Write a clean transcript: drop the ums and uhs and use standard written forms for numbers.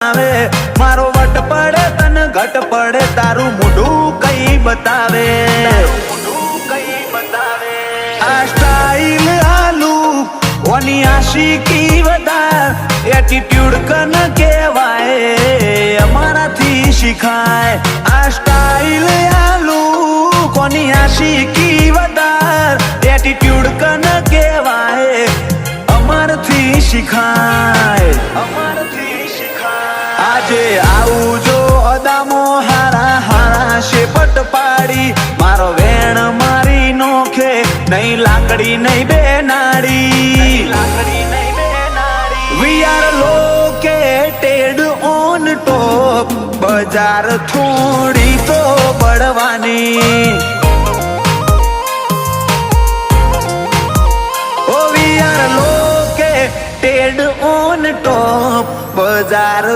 આવે મારો વટ પડે તને ઘટ પડે તારું મોઢું કઈ બતાવે આ સ્ટાઈલ આલુ ઓની આશિકી વધાર એટીટ્યુડ કન કહેવાય અમારાથી શીખાય આ સ્ટાઈલ આલુ કોની આશિકી વધાર એટીટ્યુડ કન કહેવાય અમારથી શીખાય આજે આવું જો અદામો હારા હારા શેપટ પાડી મારો વેણ મારી નોખે નહીં લાકડી નહીં બેનાડી we are located on top બજાર થોડી તો બળવાની ઓ we are located on top બજાર